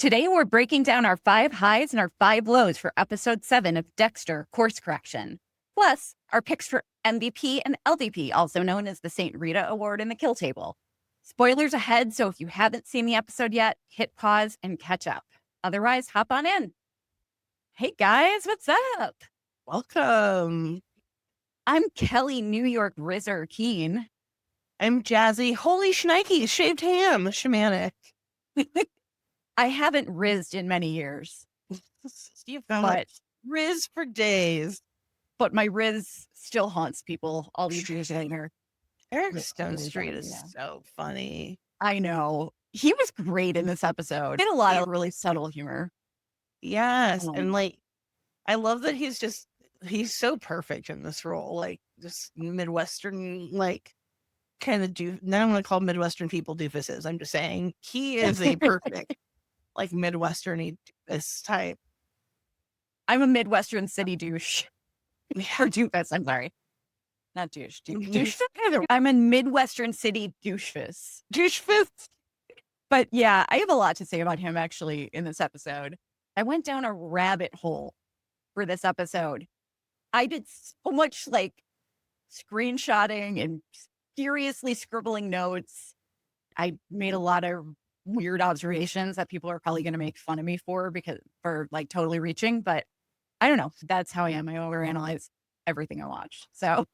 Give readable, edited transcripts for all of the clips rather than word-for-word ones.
Today, we're breaking down our 5 highs and our 5 lows for episode 7 of Dexter Course Correction. Plus, our picks for MVP and LVP, also known as the St. Rita Award and the Kill Table. Spoilers ahead, so if you haven't seen the episode yet, hit pause and catch up. Otherwise, hop on in. Hey guys, what's up? Welcome. I'm Kelly New York Rizzer Keen. I'm Jazzy. Holy shnikey, shaved ham, shamanic. I haven't rizzed in many years, You've got but Riz for days. my Riz still haunts people all these years later. Eric Stone Street is so funny. I know. He was great in this episode. He had a lot of really subtle humor. Yes. And I love that he's so perfect in this role. Like, just Midwestern, kind of now I'm going to call Midwestern people doofuses. I'm just saying he is a perfect, Midwestern-y doofus type. I'm a Midwestern city douche. Or doofus, I'm sorry. Not douche. Douche. I'm a Midwestern city douchefus. Douchefus. But yeah, I have a lot to say about him actually in this episode. I went down a rabbit hole for this episode. I did so much screenshotting and furiously scribbling notes. I made a lot of weird observations that people are probably going to make fun of me for totally reaching, but I don't know. That's how I am. I overanalyze everything I watch. So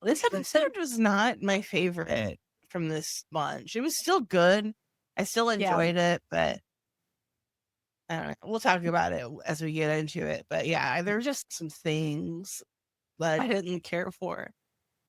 this episode was not my favorite from this bunch. It was still good. I still enjoyed it, but I don't know. We'll talk about it as we get into it. But yeah, there were just some things that I didn't care for.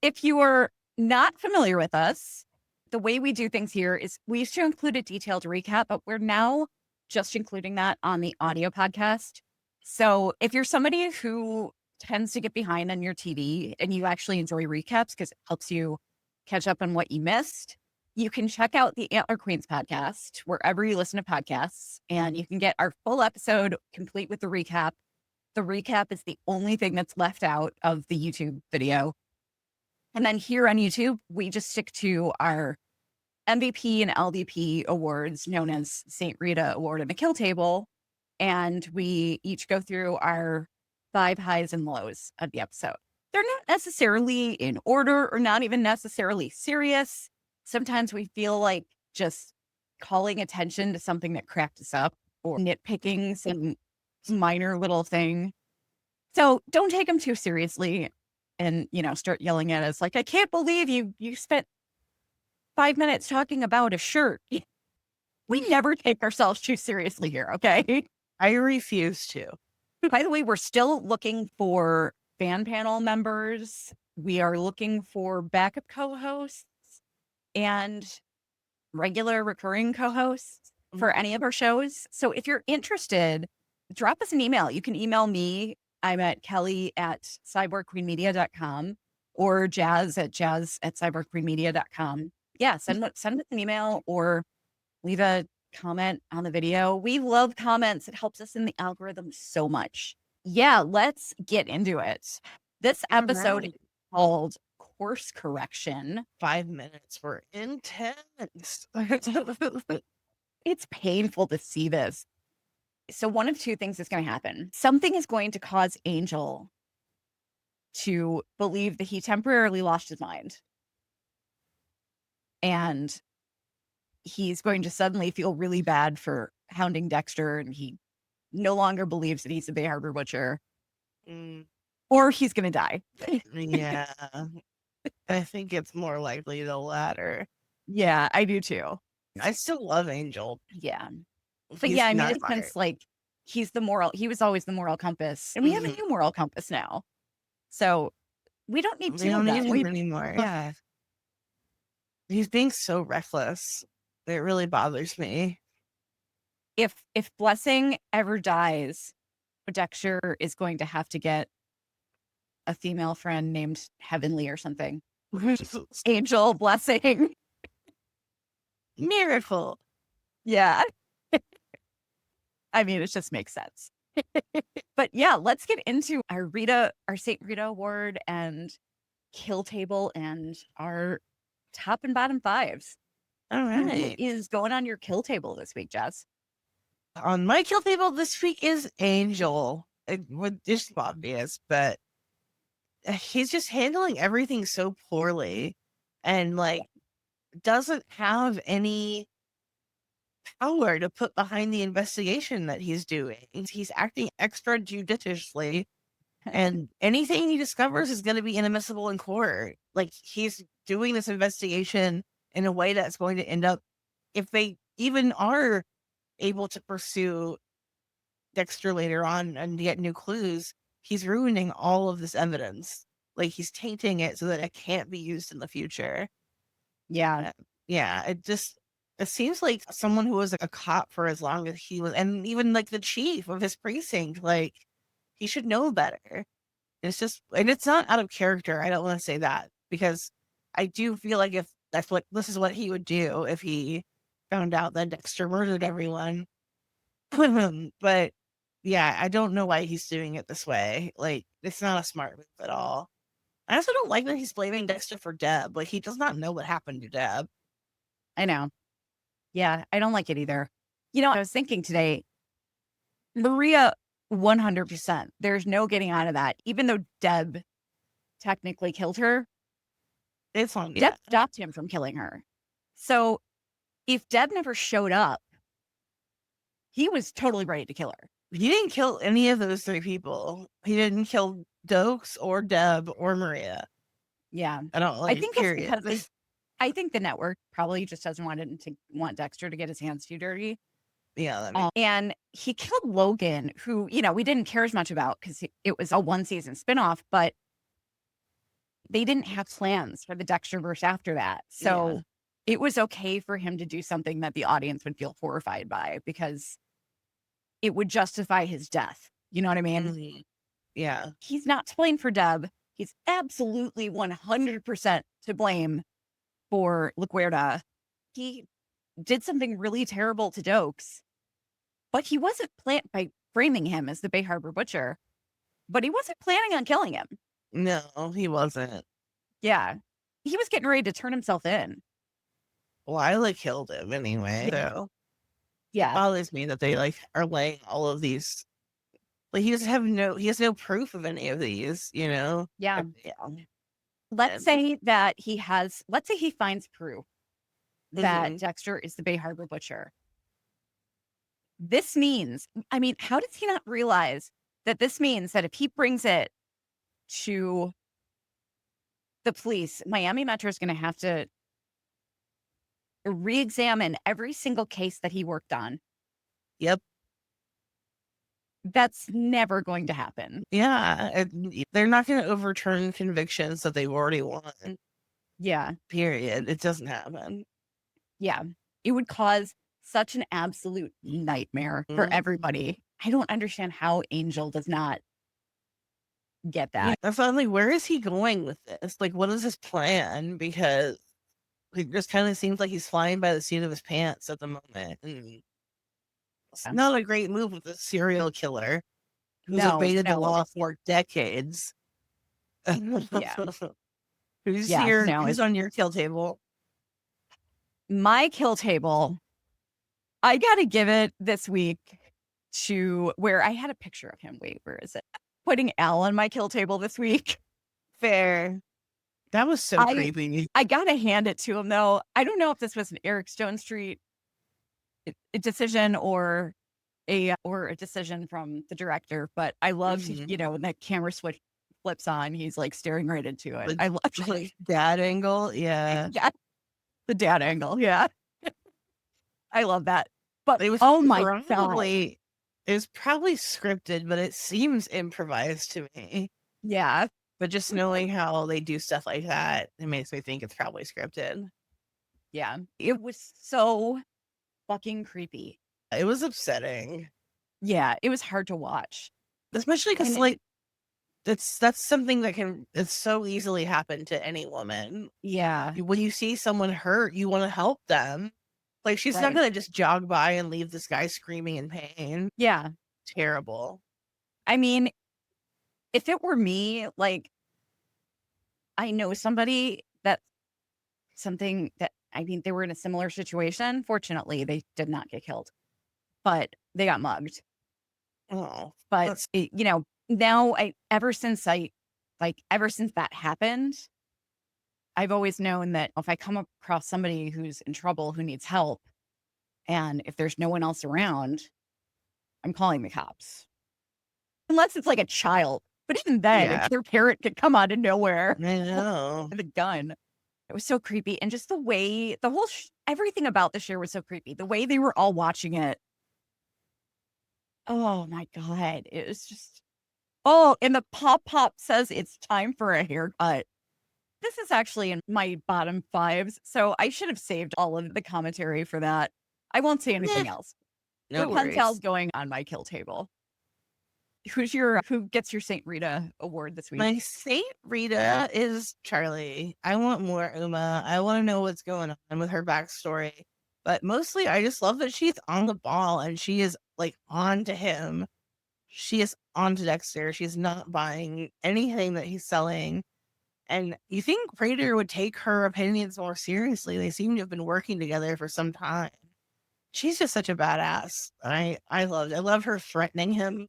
If you are not familiar with us, the way we do things here is we used to include a detailed recap, but we're now just including that on the audio podcast. So if you're somebody who tends to get behind on your TV and you actually enjoy recaps because it helps you catch up on what you missed, you can check out the Antler Queens podcast wherever you listen to podcasts, and you can get our full episode complete with the recap. The recap is the only thing that's left out of the YouTube video. And then here on YouTube, we just stick to our MVP and LVP awards known as St. Rita Award and the Kill Table. And we each go through our 5 highs and lows of the episode. They're not necessarily in order or not even necessarily serious. Sometimes we feel like just calling attention to something that cracked us up or nitpicking some minor little thing. So don't take them too seriously and, start yelling at us like, I can't believe you spent 5 minutes talking about a shirt. We never take ourselves too seriously here, okay? I refuse to. By the way, we're still looking for fan panel members. We are looking for backup co-hosts and regular recurring co-hosts for any of our shows. So if you're interested, drop us an email. You can email me. I'm at kelly@cyborgqueenmedia.com or jazz@cyborgqueenmedia.com. Yeah, send us an email or leave a comment on the video. We love comments. It helps us in the algorithm so much. Yeah, let's get into it. This episode is called Course Correction. 5 minutes were intense. It's painful to see this. So one of two things is going to happen. Something is going to cause Angel to believe that he temporarily lost his mind. And he's going to suddenly feel really bad for hounding Dexter, and he no longer believes that he's a Bay Harbor butcher. Or he's going to die. Yeah. I think it's more likely the latter. Yeah, I do too. I still love Angel. Yeah. But yeah, I mean, it's since he was always the moral compass. And we have a new moral compass now. So we don't need him anymore. Yeah. He's being so reckless. It really bothers me. If Blessing ever dies, Dexter is going to have to get a female friend named Heavenly or something. Angel, Blessing. Miracle. Yeah. I mean, it just makes sense. But yeah, let's get into our St. Rita Award and Kill Table and our top and bottom 5s. All right. Who is going on your Kill Table this week, Jess? On my kill table this week is Angel. It would just obvious, but he's just handling everything so poorly and like doesn't have any power to put behind the investigation that he's doing. He's acting extra judiciously, and anything he discovers is going to be inadmissible in court. Like he's doing this investigation in a way that's going to end up, if they even are able to pursue Dexter later on and get new clues, he's ruining all of this evidence. Like he's tainting it so that it can't be used in the future. Yeah. Yeah, it seems like someone who was a cop for as long as he was, and even like the chief of his precinct, like he should know better. It's just, and it's not out of character. I don't want to say that because I do feel like if this is what he would do if he found out that Dexter murdered everyone. But yeah, I don't know why he's doing it this way. Like, it's not a smart move at all. I also don't like that he's blaming Dexter for Deb. Like, he does not know what happened to Deb. I know. Yeah, I don't like it either. I was thinking today, Maria, 100%. There's no getting out of that. Even though Deb technically killed her, It's on, Deb yeah. stopped him from killing her. So if Deb never showed up, he was totally ready to kill her. He didn't kill any of those three people. He didn't kill Dokes or Deb or Maria. Yeah. I don't I like, think period. that's because I think the network probably just doesn't want Dexter to get his hands too dirty. Yeah, that makes And he killed Logan, who, we didn't care as much about because it was a one season spinoff, but they didn't have plans for the Dexterverse after that. So it was okay for him to do something that the audience would feel horrified by because it would justify his death. You know what I mean? Yeah. He's not to blame for Deb. He's absolutely 100% to blame for LaGuardia. He did something really terrible to Dokes, but he wasn't by framing him as the Bay Harbor Butcher, but he wasn't planning on killing him. No, he wasn't. Yeah. He was getting ready to turn himself in. Lila killed him anyway. So it Yeah. bothers me that they like are laying all of these. Like he has no proof of any of these, you know? Yeah. Yeah. Let's say he finds proof that Mhm. Dexter is the Bay Harbor Butcher. This means, how does he not realize that this means that if he brings it to the police, Miami Metro is going to have to re-examine every single case that he worked on. Yep. That's never going to happen. Yeah. They're not going to overturn convictions that they've already won. Yeah. Period. It doesn't happen. Yeah. It would cause such an absolute nightmare for everybody. I don't understand how Angel does not get that. Yeah, that's why I'm like, where is he going with this? Like, what is his plan? Because it just kind of seems like he's flying by the seat of his pants at the moment. And it's not a great move with a serial killer who's evaded the law for decades. Yeah. Who's on your kill table? My kill table, I got to give it this week to where I had a picture of him. Wait, where is it? Putting Al on my kill table this week. Fair. That was so creepy. I got to hand it to him, though. I don't know if this was an Eric Stone Street decision or a decision from the director, but I loved, when that camera switch flips on, he's like staring right into it. I loved like dad angle. Yeah. Yeah. The dad angle. Yeah. I love that. But it was my God. It was probably scripted, but it seems improvised to me. Yeah. But just knowing how they do stuff like that, it makes me think it's probably scripted. Yeah. It was so fucking creepy. It was upsetting. Yeah. It was hard to watch. Especially because, like, that's something that it's so easily happen to any woman. Yeah. When you see someone hurt, you want to help them. Like, she's not going to just jog by and leave this guy screaming in pain. Yeah. Terrible. I mean, if it were me, like, I know somebody they were in a similar situation. Fortunately, they did not get killed. but they got mugged. Oh, But, now ever since that happened, I've always known that if I come across somebody who's in trouble, who needs help, and if there's no one else around, I'm calling the cops. Unless it's like a child. But even then, yeah. if their parent could come out of nowhere I know. with a gun. It was so creepy. And just the way the whole everything about the show was so creepy. The way they were all watching it. Oh my God. It was just, oh, and the pop says it's time for a haircut. This is actually in my bottom fives. So I should have saved all of the commentary for that. I won't say anything else. No Rapunzel's worries. going on my kill table. Who gets your Saint Rita award this week? My Saint Rita is Charlie. I want more Uma. I want to know what's going on with her backstory. But mostly, I just love that she's on the ball and she is like on to him. She is on to Dexter. She's not buying anything that he's selling. And you think Prater would take her opinions more seriously. They seem to have been working together for some time. She's just such a badass. I love her threatening him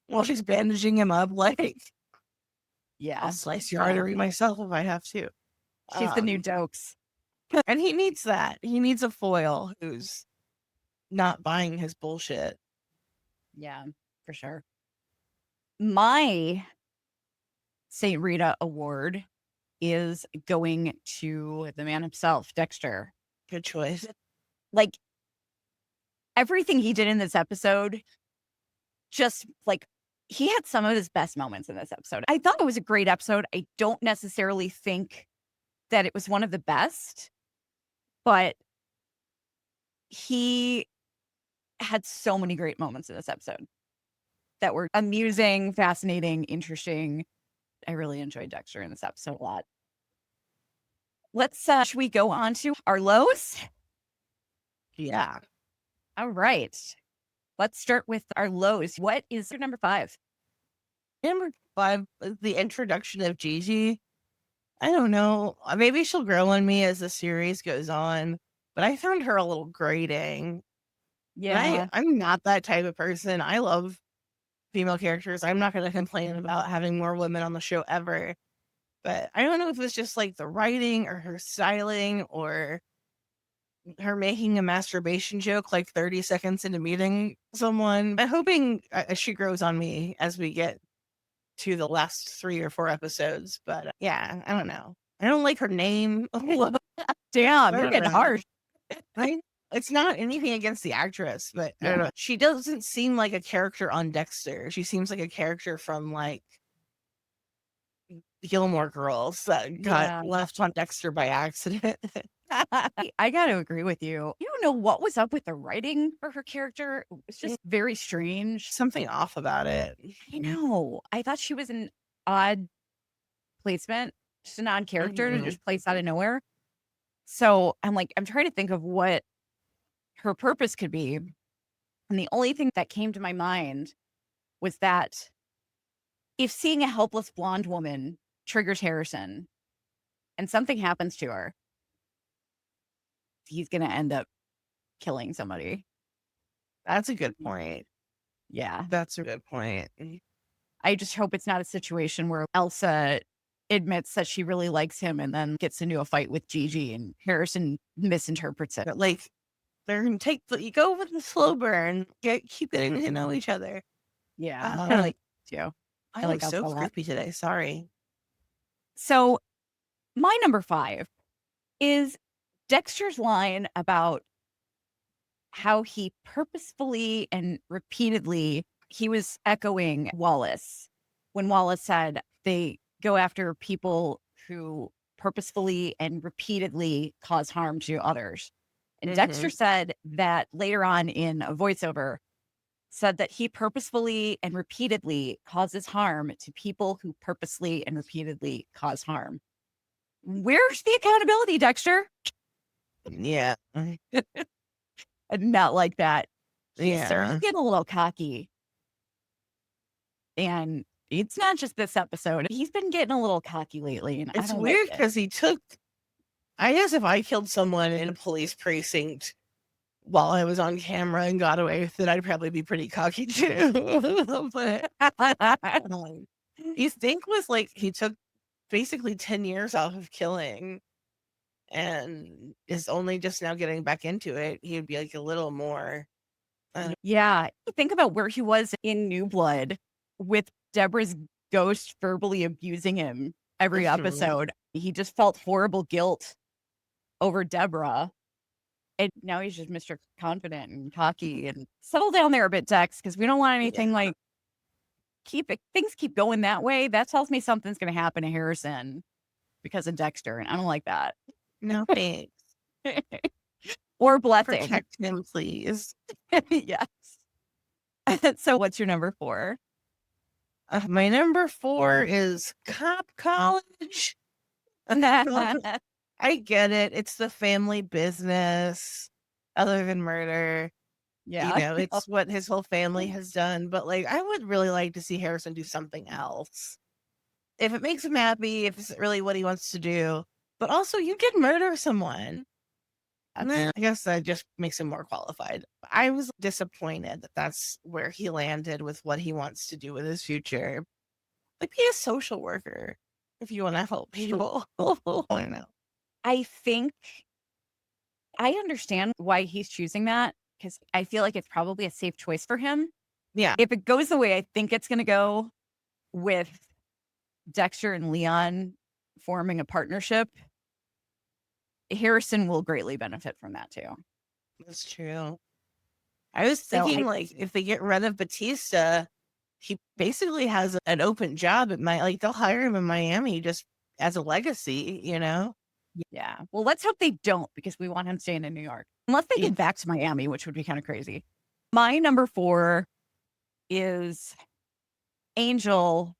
while she's bandaging him up. Like, Yeah. I'll slice your artery myself if I have to. She's the new Dokes. And he needs that. He needs a foil who's not buying his bullshit. Yeah, for sure. My Saint Rita award is going to the man himself, Dexter. Good choice. Like, everything he did in this episode, just like, he had some of his best moments in this episode. I thought it was a great episode. I don't necessarily think that it was one of the best, but he had so many great moments in this episode that were amusing, fascinating, interesting. I really enjoyed Dexter in this episode a lot. Let's, should we go on to our lows? Yeah. All right. Let's start with our lows. What is your number 5? Number 5, the introduction of Gigi. I don't know. Maybe she'll grow on me as the series goes on, but I found her a little grating. Yeah. I'm not that type of person. I love female characters. I'm not going to complain about having more women on the show ever. But I don't know if it's just like the writing or her styling or her making a masturbation joke like 30 seconds into meeting someone. I'm hoping she grows on me as we get to the last 3 or 4 episodes. But yeah, I don't know. I don't like her name. Damn, you're getting harsh. It's not anything against the actress, but I Yeah. don't know. She doesn't seem like a character on Dexter. She seems like a character from like Gilmore Girls that got left on Dexter by accident. I got to agree with you. You don't know what was up with the writing for her character. It's just very strange. Something off about it. I know. I thought she was an odd placement, just an odd character to just place out of nowhere. So I'm trying to think of what her purpose could be. And the only thing that came to my mind was that if seeing a helpless blonde woman triggers Harrison and something happens to her, he's going to end up killing somebody. That's a good point. Yeah. That's a good point. I just hope it's not a situation where Elsa admits that she really likes him and then gets into a fight with Gigi and Harrison misinterprets it. Like, they're going to you go with the slow burn, keep getting to know each other. Yeah. I like you. I like so creepy today. Sorry. So my number 5 is Dexter's line about how he purposefully and repeatedly, he was echoing Wallace when Wallace said they go after people who purposefully and repeatedly cause harm to others. And Dexter said that later on in a voiceover, said that he purposefully and repeatedly causes harm to people who purposely and repeatedly cause harm. Where's the accountability, Dexter? Yeah. Not like that. Yeah. He's getting a little cocky. And it's not just this episode. He's been getting a little cocky lately. And it's weird because he took, I guess if I killed someone in a police precinct, while I was on camera and got away with it, I'd probably be pretty cocky too. But you think was like he took basically 10 years off of killing and is only just now getting back into it. He'd be like a little more. Yeah. Think about where he was in New Blood with Deborah's ghost verbally abusing him every episode. He just felt horrible guilt over Deborah. And now he's just Mr. Confident and cocky, and settle down there a bit, Dex, because we don't want anything like things keep going that way. That tells me something's going to happen to Harrison because of Dexter, and I don't like that. No thanks. Or blessing. Protect him, please. Yes. So what's your number 4? My number 4 is Cop College. I get it. It's the family business other than murder. Yeah. You know, it's what his whole family has done. But like, I would really like to see Harrison do something else. If it makes him happy, if it's really what he wants to do. But also, you did murder someone. I guess that just makes him more qualified. I was disappointed that that's where he landed with what he wants to do with his future. Like, be a social worker if you want to help people. I don't know. I think I understand why he's choosing that, because I feel like it's probably a safe choice for him. Yeah. If it goes the way I think it's going to go with Dexter and Leon forming a partnership, Harrison will greatly benefit from that too. That's true. I was thinking, if they get rid of Batista, he basically has an open job at they'll hire him in Miami just as a legacy, you know? Yeah. Well, let's hope they don't, because we want him staying in New York. Unless they get back to Miami, which would be kind of crazy. My number 4 is Angel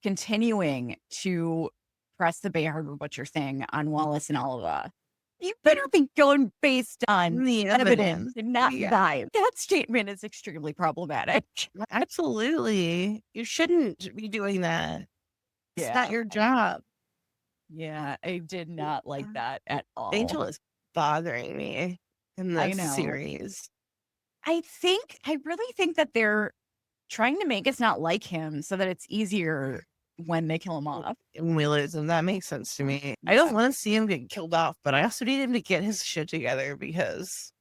continuing to press the bear with what you're saying on Wallace and Oliva. You better be going based on the evidence and not vibe. That statement is extremely problematic. Absolutely. You shouldn't be doing that. It's not your job. Yeah, I did not like that at all. Angel is bothering me in this series. I really think that they're trying to make us not like him so that it's easier when they kill him off. And we lose him. That makes sense to me. I don't want to see him get killed off, but I also need him to get his shit together because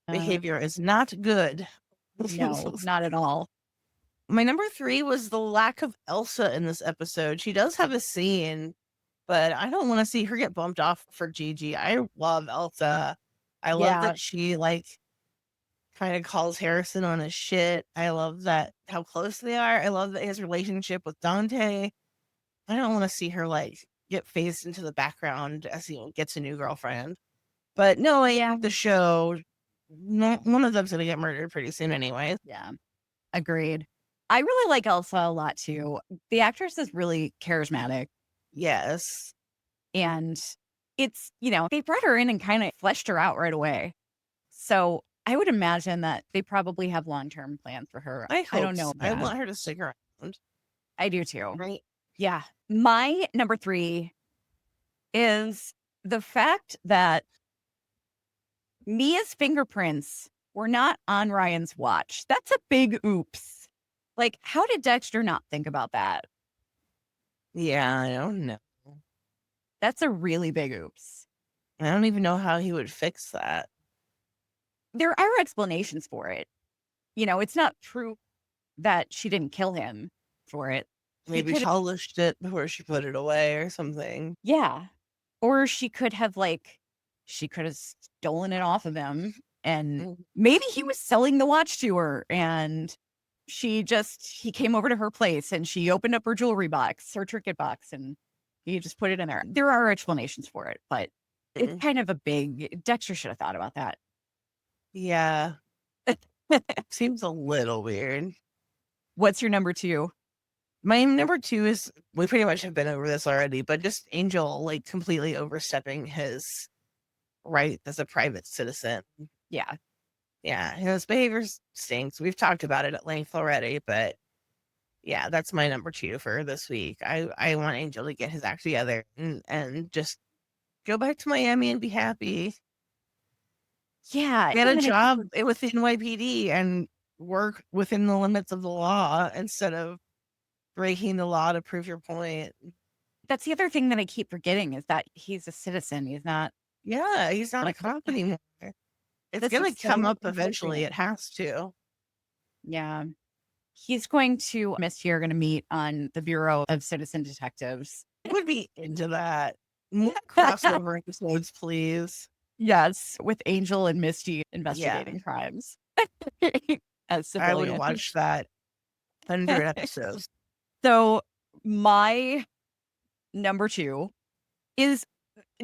behavior is not good. No, not at all. My number 3 was the lack of Elsa in this episode. She does have a scene, but I don't want to see her get bumped off for Gigi. I love Elsa. I love that she kind of calls Harrison on his shit. I love that how close they are. I love that his relationship with Dante. I don't want to see her get phased into the background as he gets a new girlfriend. But no, the show, one of them's gonna get murdered pretty soon anyway. Yeah, agreed. I really like Elsa a lot too. The actress is really charismatic. Yes. And it's, they brought her in and kind of fleshed her out right away. So I would imagine that they probably have long-term plans for her. I don't know. I want her to stick around. I do too. Right. Yeah. My number 3 is the fact that Mia's fingerprints were not on Ryan's watch. That's a big oops. Like, how did Dexter not think about that? Yeah, I don't know. That's a really big oops. I don't even know how he would fix that. There are explanations for it. It's not true that she didn't kill him for it. Maybe polished it before she put it away or something. Yeah. Or she could have stolen it off of him, and maybe he was selling the watch to her, and he came over to her place and she opened up her jewelry box, her trinket box, and he just put it in there. There are explanations for it, but it's kind of a big, Dexter should have thought about that. Yeah. Seems a little weird. What's your number 2? My number 2 is, we pretty much have been over this already, but just Angel completely overstepping his right as a private citizen. Yeah. Yeah, his behavior stinks. We've talked about it at length already, but yeah, that's my number 2 for this week. I want Angel to get his act together and just go back to Miami and be happy. Yeah. Get a And it's, job with NYPD and work within the limits of the law instead of breaking the law to prove your point. that's the other thing that I keep forgetting is that he's a citizen. He's not Yeah, he's not a like, cop anymore. It's this is gonna come so up eventually. It conflicting. has to. Yeah. He's going to, Misty are going to meet on the Bureau of Citizen Detectives. Would be into that. More crossover episodes, please. Yes, with Angel and Misty Yeah, investigating crimes as I would civilians. watch that 100 episodes. So, my number two is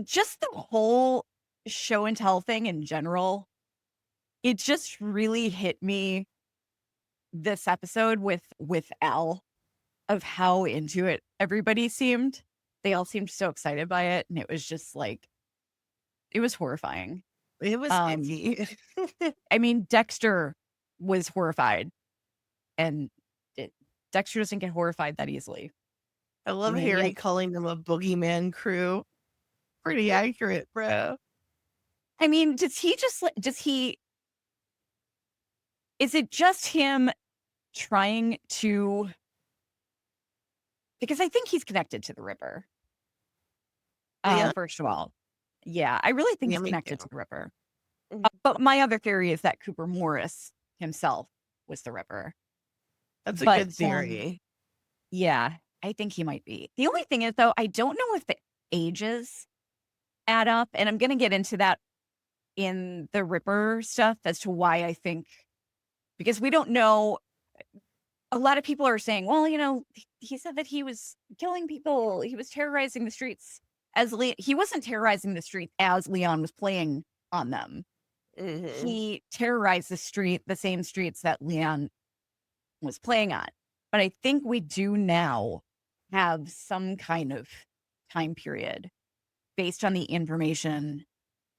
just the whole show and tell thing in general. It just really hit me this episode with Al of how into it everybody seemed. They all seemed so excited by it, and it was just like it was horrifying. It was Um, icky. I mean, Dexter was horrified, and it, Dexter doesn't get horrified that easily. I love Maybe Harry calling them a boogeyman crew. Pretty accurate, bro. I mean, does he just does he? Is it just him trying to? Because I think he's connected to the Ripper. Yeah, First of all, yeah, I really think yeah, he's me too. connected to the Ripper. Mhm. But my other theory is that Cooper Morris himself was the Ripper. That's a But good theory. yeah, I think he might be. The only thing is, though, I don't know if the ages add up, and I'm going to get into that in the Ripper stuff as to why I think because we don't know. A lot of people are saying, well, he said that he was killing people. He was terrorizing the streets he wasn't terrorizing the street as Leon was playing on them. Mhm. He terrorized the same streets that Leon was playing on. But I think we do now have some kind of time period based on the information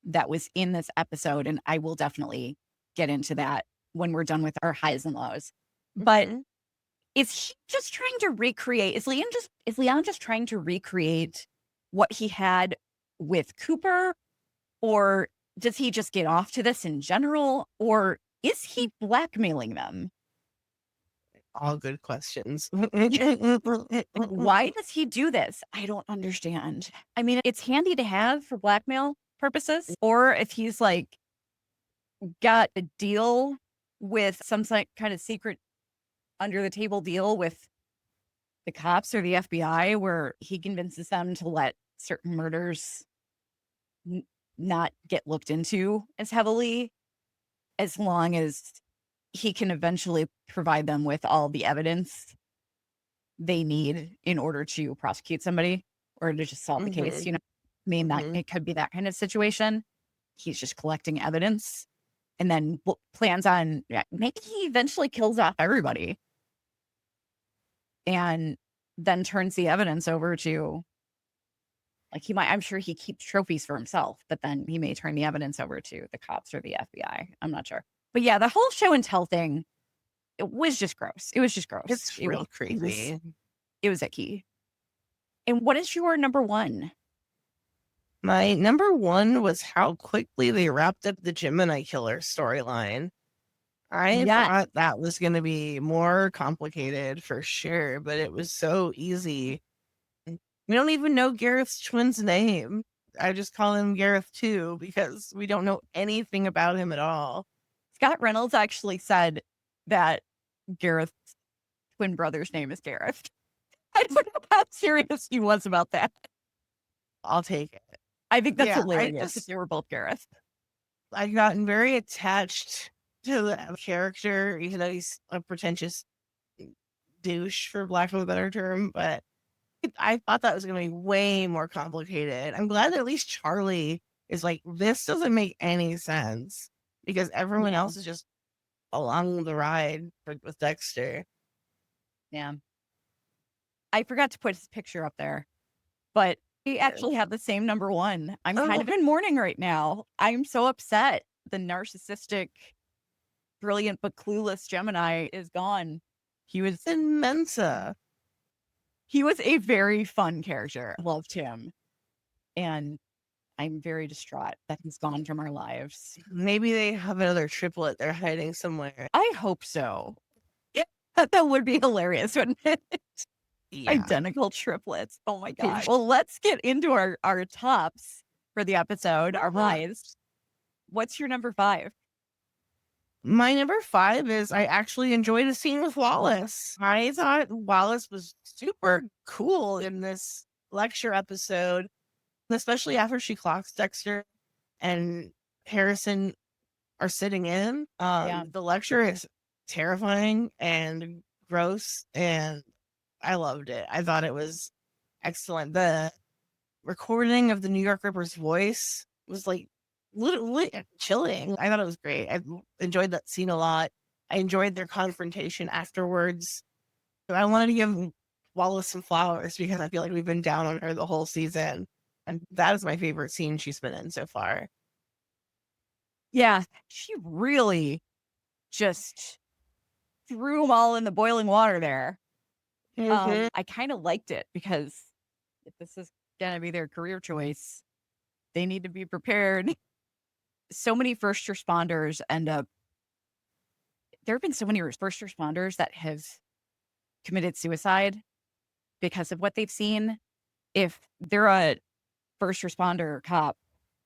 that was in this episode. And I will definitely get into that when we're done with our highs and lows. But Mhm. is he just trying to recreate? Is Leon just trying to recreate what he had with Cooper? Or does he just get off to this in general? Or is he blackmailing them? All good questions. Like, why does he do this? I don't understand. I mean, it's handy to have for blackmail purposes, or if he's like got a deal with some kind of secret under the table deal with the cops or the FBI where he convinces them to let certain murders n- not get looked into as heavily as long as he can eventually provide them with all the evidence they need in order to prosecute somebody or to just solve the case, Mhm. I mean, that Mhm. it could be that kind of situation. He's just collecting evidence and then plans on yeah, maybe he eventually kills off everybody and then turns the evidence over to like I'm sure he keeps trophies for himself, but then he may turn the evidence over to the cops or the FBI. I'm not sure. But yeah, the whole show and tell thing, it was just gross. It was just gross. It's It was real it was creepy. it was icky. And what is your number one? My number one was how quickly they wrapped up the Gemini killer storyline. I Yeah. thought that was going to be more complicated for sure, but it was so easy. We don't even know Gareth's twin's name. I just call him Gareth too because we don't know anything about him at all. Scott Reynolds actually said that Gareth's twin brother's name is Gareth. I don't know how serious he was about that. I'll take it. I think that's Yeah, hilarious if they were both Gareth. I've gotten very attached to the character, even though he's a pretentious douche, for lack of a better term. But I thought that was going to be way more complicated. I'm glad that at least Charlie is like, this doesn't make any sense because everyone Yeah. else is just along the ride with Dexter. Yeah. I forgot to put his picture up there, but we Yeah. actually have the same number one. I'm kind Oh, of in mourning right now. I'm so upset. The narcissistic, brilliant, but clueless Gemini is gone. He was and Mensa. he was a very fun character. I loved him. And I'm very distraught that he's gone from our lives. Maybe they have another triplet they're hiding somewhere. I hope so. Yeah, that would be hilarious, wouldn't it? Yeah. Identical triplets. Oh my God. Well, let's get into our tops for the episode, our highs. What's your number 5? My number 5 is I actually enjoyed a scene with Wallace. I thought Wallace was super cool in this lecture episode, especially after she clocks Dexter and Harrison are sitting in. Yeah. The lecture is terrifying and gross, and I loved it. I thought it was excellent. The recording of the New York Ripper's voice was like literally chilling. I thought it was great. I enjoyed that scene a lot. I enjoyed their confrontation afterwards. So I wanted to give Wallace some flowers because I feel like we've been down on her the whole season. And that is my favorite scene she's been in so far. Yeah. She really just threw them all in the boiling water there. I kind of liked it because if this is going to be their career choice, they need to be prepared. So many first responders there have been so many first responders that have committed suicide because of what they've seen. If they're a first responder cop,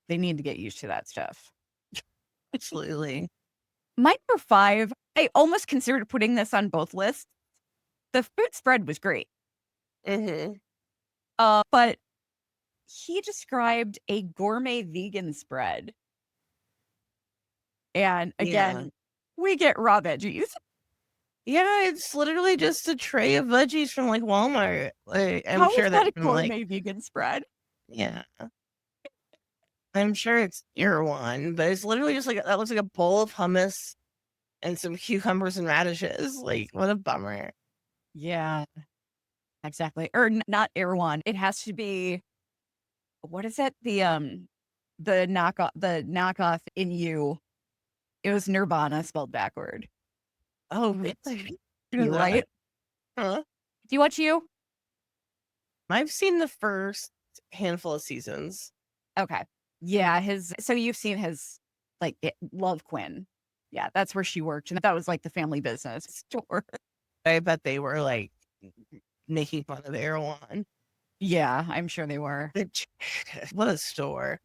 they need to get used to that stuff. Absolutely. My number 5, I almost considered putting this on both lists. The food spread was great. But he described a gourmet vegan spread. And again, we get raw veggies. Yeah, it's literally just a tray of veggies from like Walmart. Like, I'm How sure is that a that's gourmet vegan spread? yeah. I'm sure it's one, but it's literally just like that looks like a bowl of hummus and some cucumbers and radishes. Like, what a bummer. Yeah, exactly. Or not Erewhon. It has to be, what is it? The knockoff in you. It was Nirvana spelled backward. Oh, really? You right? Huh? Do you watch you? I've seen the first handful of seasons. Okay. Yeah, so you've seen his Love Quinn. Yeah, that's where she worked. And that was like the family business store. I bet they were like making fun of Erewhon. Yeah, I'm sure they were. What a store.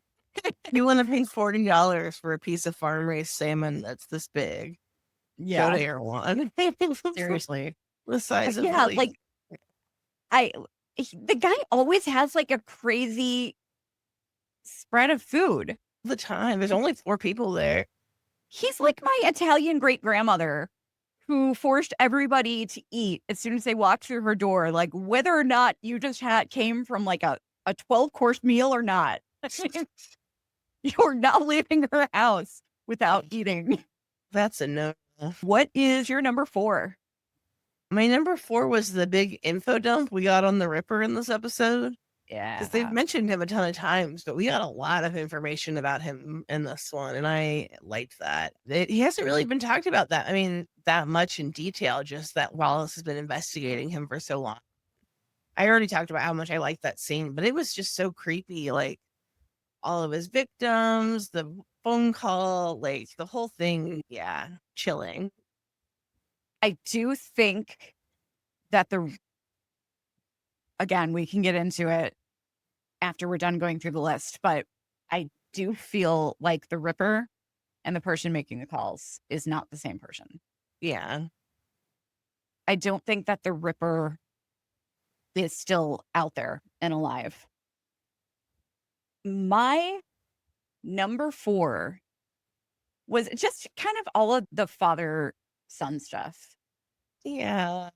You want to pay $40 for a piece of farm raised salmon that's this big. Yeah. Go to Erewhon. Seriously. The size of the guy always has like a crazy spread of food. the time. There's only 4 people there. He's like my Italian great grandmother who forced everybody to eat as soon as they walked through her door, like whether or not you just came from like a 12-course meal or not. You're not leaving her house without eating. That's a no. What is your number 4? My number 4 was the big info dump we got on the Ripper in this episode. Yeah. Because they've mentioned him a ton of times, but we got a lot of information about him in this one, and I liked that. He hasn't really been talked about that much in detail, just that Wallace has been investigating him for so long. I already talked about how much I liked that scene, but it was just so creepy, like all of his victims, the phone call, like the whole thing, yeah, chilling. I do think that again, we can get into it after we're done going through the list, but I do feel like the Ripper and the person making the calls is not the same person. Yeah. I don't think that the Ripper is still out there and alive. My number 4 was just kind of all of the father-son stuff. Yeah.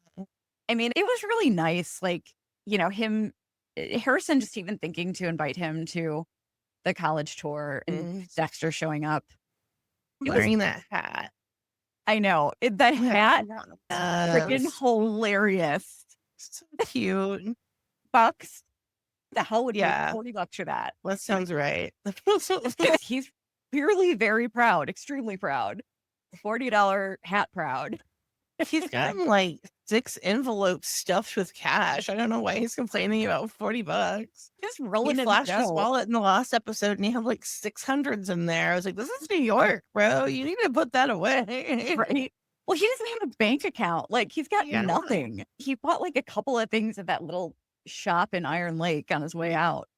I mean, it was really nice. Like, Harrison just even thinking to invite him to the college tour and Dexter showing up. Wearing that hat. I know. That hat, freaking hilarious. So cute. Bucks. The hell would Yeah. $40 for that? That sounds right. He's clearly very proud, extremely proud. $40 hat proud. He's gotten like 6 envelopes stuffed with cash. I don't know why he's complaining about $40. Just He rolling in flashed his dough. wallet in the last episode and he had like 600s in there. I was like, this is New York, bro. You need to put that away. Right. Well, he doesn't have a bank account. Like, he's got Yeah. nothing. He bought like a couple of things at that little shop in Iron Lake on his way out.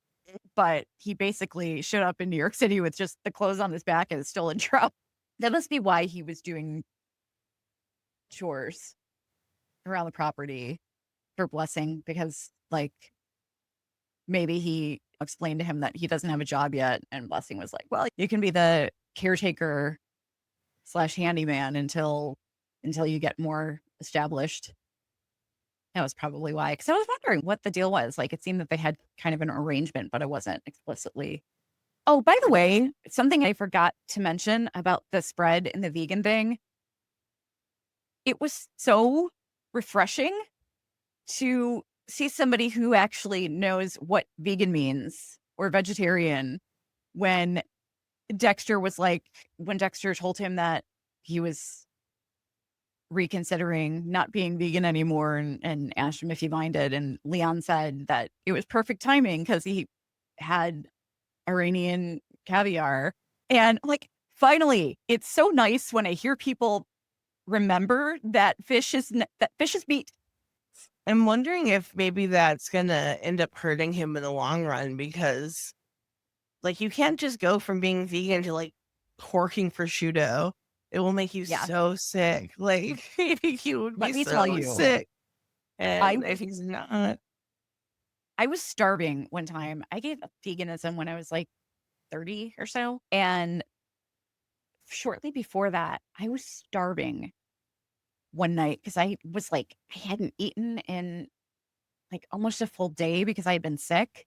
But he basically showed up in New York City with just the clothes on his back and is still in trouble. That must be why he was doing chores around the property for Blessing, because like maybe he explained to him that he doesn't have a job yet. And Blessing was like, well, you can be the caretaker / handyman until you get more established. That was probably why. Because I was wondering what the deal was. Like, it seemed that they had kind of an arrangement, but it wasn't explicitly. Oh, by the way, something I forgot to mention about the spread and the vegan thing. It was so refreshing to see somebody who actually knows what vegan means or vegetarian when when Dexter told him that he was reconsidering not being vegan anymore and asked him if he minded. And Leon said that it was perfect timing because he had Iranian caviar. And like, finally, it's so nice when I hear people remember that fish is meat. I'm wondering if maybe that's going to end up hurting him in the long run because, like, you can't just go from being vegan to, like, porking prosciutto. It will make you so sick. Like, you would Let be me so tell you, sick. And I if he's not. I was starving one time. I gave up veganism when I was like 30 or so. And shortly before that, I was starving one night because I was like, I hadn't eaten in like almost a full day because I had been sick.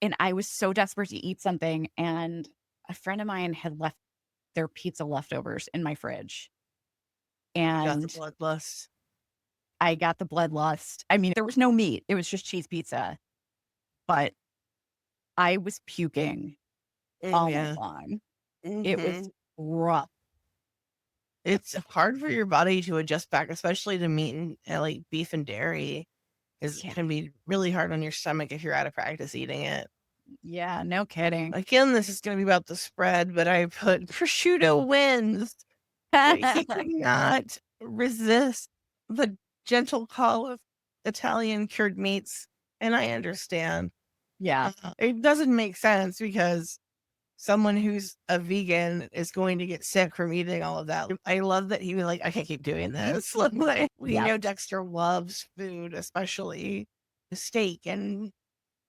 And I was so desperate to eat something. And a friend of mine had left their pizza leftovers in my fridge. Got the And bloodlust. I got the bloodlust. I mean, there was no meat, it was just cheese pizza. But I was puking all night long. It was rough. It's hard for your body to adjust back, especially to meat and like beef and dairy. It can be really hard on your stomach if you're out of practice eating it. Yeah, no kidding. Again, this is going to be about the spread, but I put prosciutto wins. He could not resist the gentle call of Italian cured meats, and I understand. Yeah. It doesn't make sense because someone who's a vegan is going to get sick from eating all of that. I love that he was like, I can't keep doing this. Like, we know Dexter loves food, especially steak and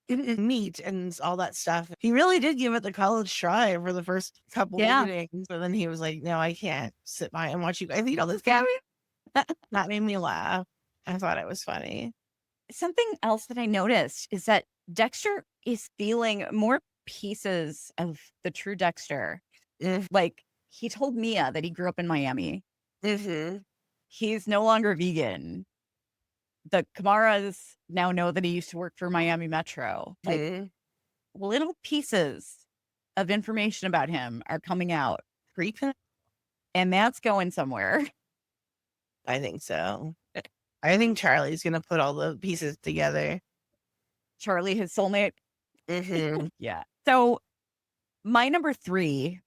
meat and all that stuff. He really did give it the college try for the first couple meetings, but then he was like, no, I can't sit by and watch you guys eat all this caviar. That made me laugh. I thought it was funny. Something else that I noticed is that Dexter is feeling more pieces of the true Dexter. Like, he told Mia that he grew up in Miami. He's no longer vegan. The Kamaras now know that he used to work for Miami Metro. Like, little pieces of information about him are coming out. And that's going somewhere. I think so. I think Charlie's going to put all the pieces together. Charlie, his soulmate. Yeah. So my number 3,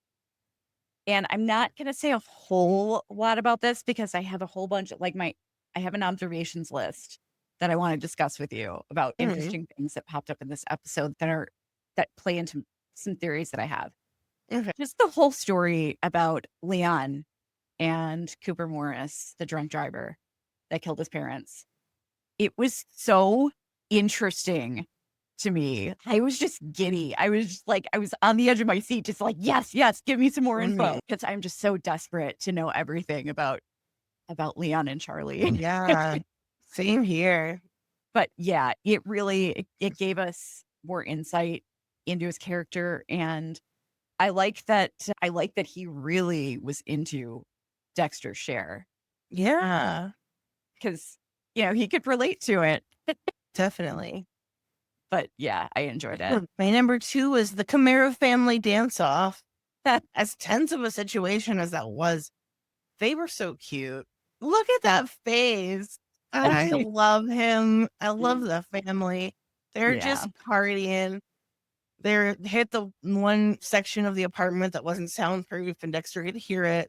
and I'm not going to say a whole lot about this because I have a whole bunch of I have an observations list that I want to discuss with you about interesting things that popped up in this episode that play into some theories that I have. Just the whole story about Leon and Cooper Morris, the drunk driver that killed his parents. It was so interesting to me. I was just giddy. I was just like, I was on the edge of my seat, just like, yes, give me some more info. Because I'm just so desperate to know everything about Leon and Charlie. Yeah, same here. But yeah, it gave us more insight into his character. And I like that he really was into Dexter's share. Yeah. Because, he could relate to it. Definitely. But yeah, I enjoyed it. My number 2 was the Camaro family dance-off. As tense of a situation as that was, they were so cute. Look at that face. I love him. I love the family. They're Yeah. just partying. They hit the one section of the apartment that wasn't soundproof, and Dexter could hear it.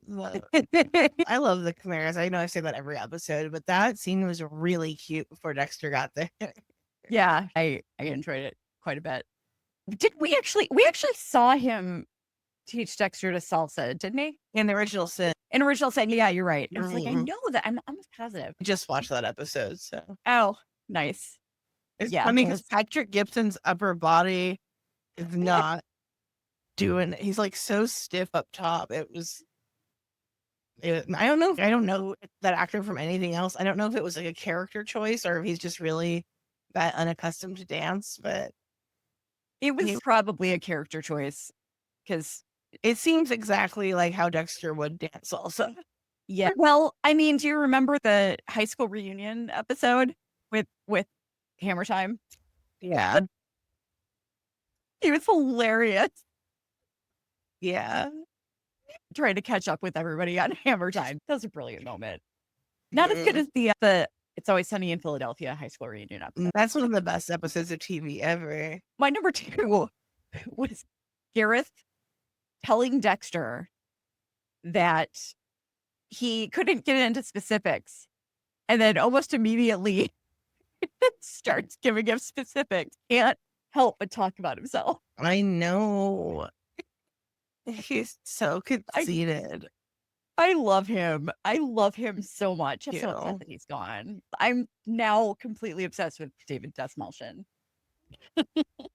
I love the Chimeras. I know I say that every episode, but that scene was really cute before Dexter got there. Yeah, I enjoyed it quite a bit. Did we actually saw him teach Dexter to salsa, didn't he? In the original Sin, In original Sin, yeah, you're right. I was like, I Mhm. know that. I'm positive. I just watched that episode, so Oh, nice. it's Yeah, funny because Patrick Gibson's upper body is not doing. He's like so stiff up top. I don't know. I don't know that actor from anything else. I don't know if it was like a character choice or if he's just really that unaccustomed to dance. But it was he, probably a character choice because it seems exactly like how Dexter would dance. Also, yeah. Well, I mean, do you remember the high school reunion episode with Hammer Time? yeah, He was hilarious yeah. trying to catch up with everybody on Hammer Time. That was a brilliant moment. Not as good as the It's Always Sunny in Philadelphia high school reunion episode. That's one of the best episodes of TV ever. My number 2 was Gareth telling Dexter that he couldn't get into specifics, and then almost immediately starts giving him specifics. Can't help but talk about himself. I know. He's so I conceited. I love him. I love him so much. I'm so You. upset that he's gone. I'm now completely obsessed with David Desmalshin.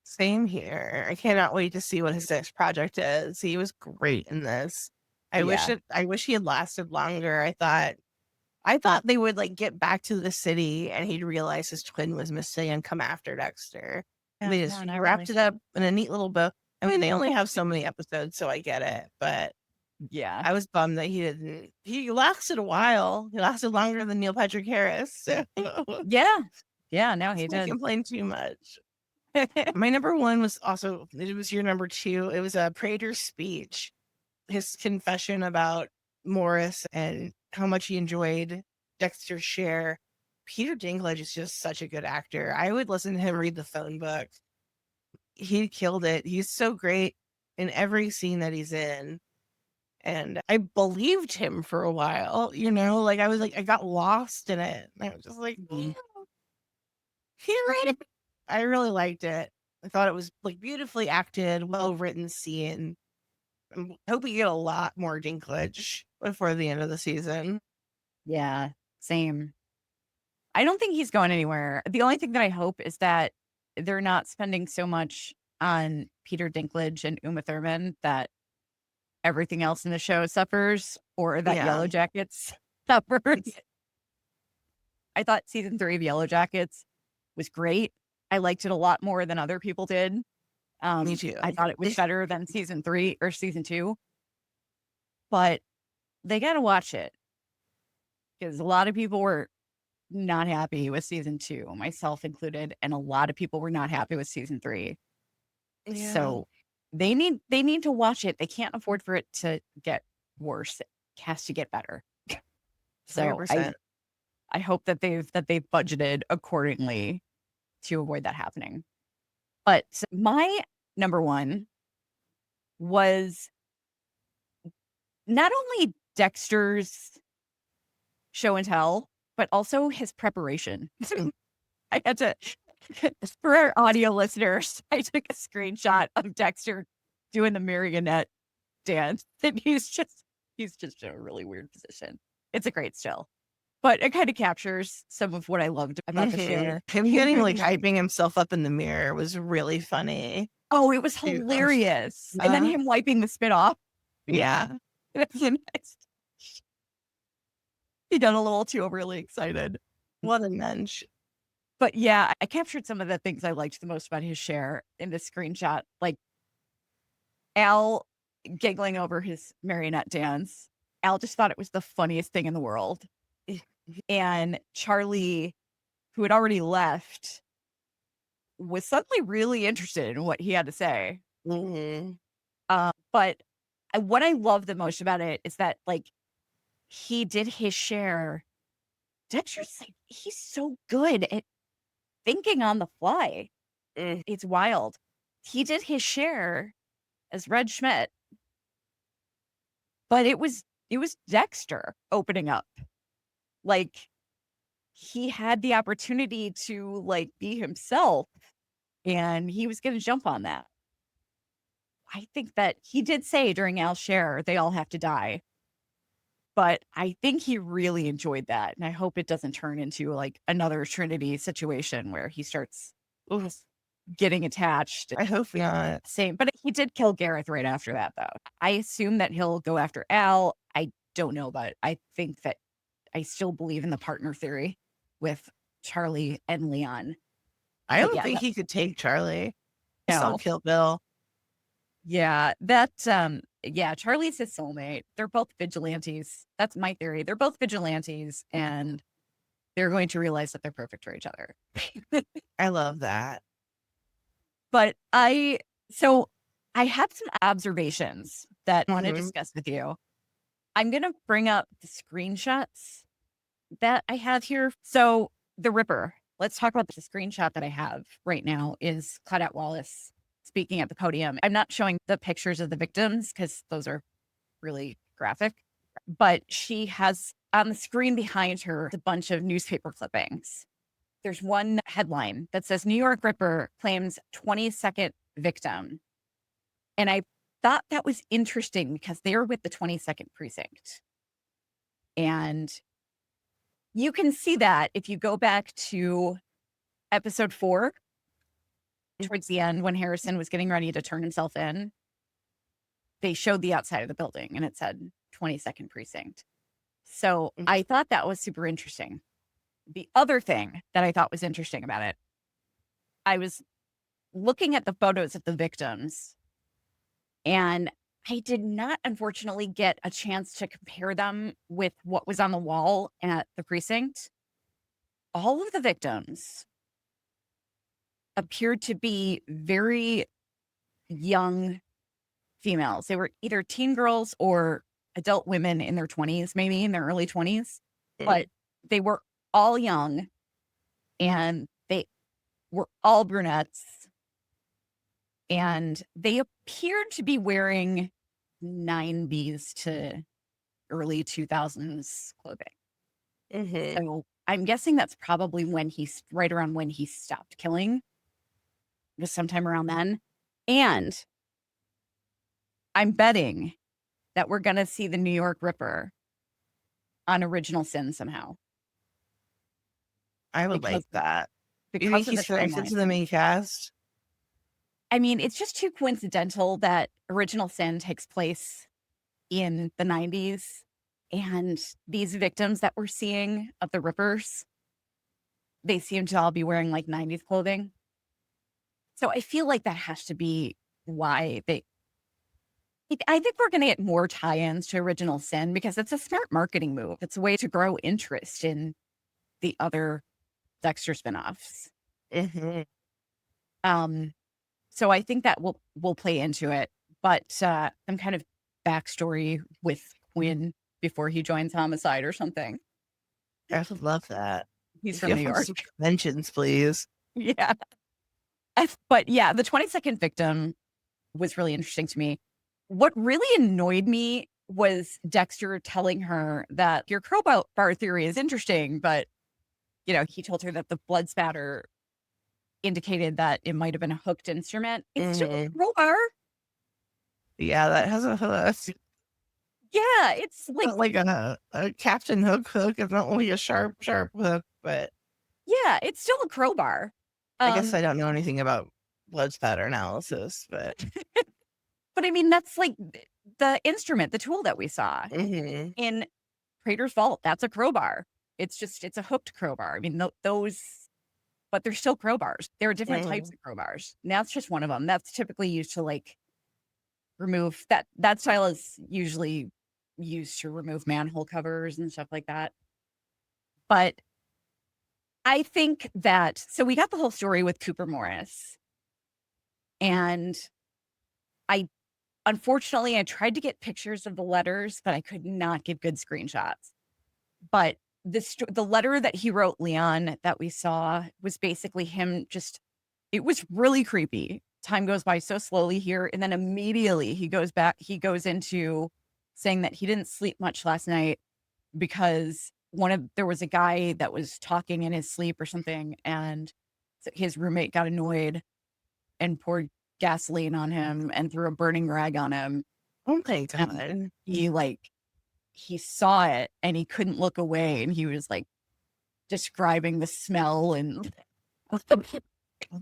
Same here. I cannot wait to see what his next project is. He was great in this. I wish he had lasted longer. I thought they would like get back to the city and he'd realize his twin was missing and come after Dexter. They just wrapped it up in a neat little bow. I mean, they only have so many episodes, so I get it. But Yeah. I was bummed that he didn't. He lasted a while. He lasted longer than Neil Patrick Harris. So Yeah. Yeah. No, he I did. complain too much. My number 1 was also, it was your number 2. It was a Prater's speech, his confession about Morris and how much he enjoyed Dexter's share. Peter Dinklage is just such a good actor. I would listen to him read the phone book. He killed it. He's so great in every scene that he's in. And I believed him for a while, like I was like, I got lost in it. I was just like, Mhm. he read it. I really liked it. I thought it was like beautifully acted, well written scene. I hope we get a lot more Dinklage before the end of the season. Yeah. Same. I don't think he's going anywhere. The only thing that I hope is that they're not spending so much on Peter Dinklage and Uma Thurman that everything else in the show suffers, or that Yellow Jackets suffers. I thought season 3 of Yellow Jackets was great. I liked it a lot more than other people did. Me too. I thought it was better than season 3 or season 2. But they got to watch it because a lot of people were not happy with season 2, myself included, and a lot of people were not happy with season 3. Yeah. So they need to watch it. They can't afford for it to get worse. It has to get better. So 100%. I hope that they've budgeted accordingly to avoid that happening. But my number 1 was not only Dexter's show and tell, but also his preparation. I had to, for our audio listeners, I took a screenshot of Dexter doing the marionette dance, and he's just in a really weird position. It's a great still, but it kind of captures some of what I loved about the show. Him getting like hyping himself up in the mirror was really funny. Oh, it was hilarious. And then him wiping the spit off. Yeah. He got a little too overly excited. What a mensch. But yeah, I captured some of the things I liked the most about his share in this screenshot. Like Al giggling over his marionette dance. Al just thought it was the funniest thing in the world. And Charlie, who had already left, was suddenly really interested in what he had to say. Mm-hmm. But what I love the most about it is that, like, he did his share Dexter's like, he's so good at thinking on the fly. Mm. It's wild. He did his share as Red Schmidt, but it was Dexter opening up. Like, he had the opportunity to like be himself, and he was going to jump on that. I think that he did say during Al's share, they all have to die. But I think he really enjoyed that. And I hope it doesn't turn into like another Trinity situation where he starts Ooh, getting attached. I hope not. Same. But he did kill Gareth right after that, though. I assume that he'll go after Al. I don't know, but I think that I still believe in the partner theory with Charlie and Leon. I But don't yeah, think he could take Charlie. He saw no. Kill Bill. Yeah, yeah, Charlie's his soulmate. They're both vigilantes. That's my theory. They're both vigilantes, and they're going to realize that they're perfect for each other. I love that. But so I have some observations that I want to Mhm. discuss with you. I'm going to bring up the screenshots that I have here. So the Ripper, let's talk about the screenshot that I have right now is Claudette Wallace speaking at the podium. I'm not showing the pictures of the victims because those are really graphic, but she has on the screen behind her a bunch of newspaper clippings. There's one headline that says New York Ripper claims 22nd victim. And I thought that was interesting because they were with the 22nd precinct. And you can see that if you go back to episode 4, towards the end when Harrison was getting ready to turn himself in, they showed the outside of the building and it said 22nd precinct. So Mm. I thought that was super interesting. The other thing that I thought was interesting about it, I was looking at the photos of the victims, and I did not, unfortunately, get a chance to compare them with what was on the wall at the precinct. All of the victims appeared to be very young females. They were either teen girls or adult women in their 20s, maybe in their early 20s, but they were all young and they were all brunettes, and they appeared to be wearing 90s to early 2000s clothing. Mhm. So I'm guessing that's probably when right around when he stopped killing, was sometime around then. And I'm betting that we're going to see the New York Ripper on Original Sin somehow I would because like that. You think because of the he's connected timeline. to the main cast? I mean, it's just too coincidental that Original Sin takes place in the 90s, and these victims that we're seeing of the Rippers, they seem to all be wearing like 90s clothing. So I feel like that has to be why I think we're going to get more tie-ins to Original Sin because it's a smart marketing move. It's a way to grow interest in the other Dexter spinoffs. Mhm. Um, so I think that will play into it. But some kind of backstory with Quinn before he joins Homicide or something. I would love that. He's from Give New him York. some conventions, please. Yeah. But yeah, the 22nd victim was really interesting to me. What really annoyed me was Dexter telling her that your crowbar theory is interesting, but he told her that the blood spatter indicated that it might have been a hooked instrument. It's still a Mhm. crowbar. Yeah, that has a hook. Yeah, it's like, Not like a Captain Hook hook. It's not only a sharp, sharp hook, but yeah, it's still a crowbar. I guess Um, I don't know anything about blood spatter analysis, but but I mean, that's like the instrument, the tool that we saw mhm. in Prater's Vault. That's a crowbar. It's a hooked crowbar. I mean, those, but they're still crowbars. There are different types Mhm. of crowbars. Now that's just one of them. That's typically used to like remove that style is usually used to remove manhole covers and stuff like that. But I think that so we got the whole story with Cooper Morris, and I unfortunately I tried to get pictures of the letters, but I could not get good screenshots. But the letter that he wrote Leon that we saw was basically him just, it was really creepy. Time goes by so slowly here. And then immediately he goes into saying that he didn't sleep much last night because there was a guy that was talking in his sleep or something. And his roommate got annoyed and poured gasoline on him and threw a burning rag on him. Oh my And God. he saw it and he couldn't look away. And he was like describing the smell and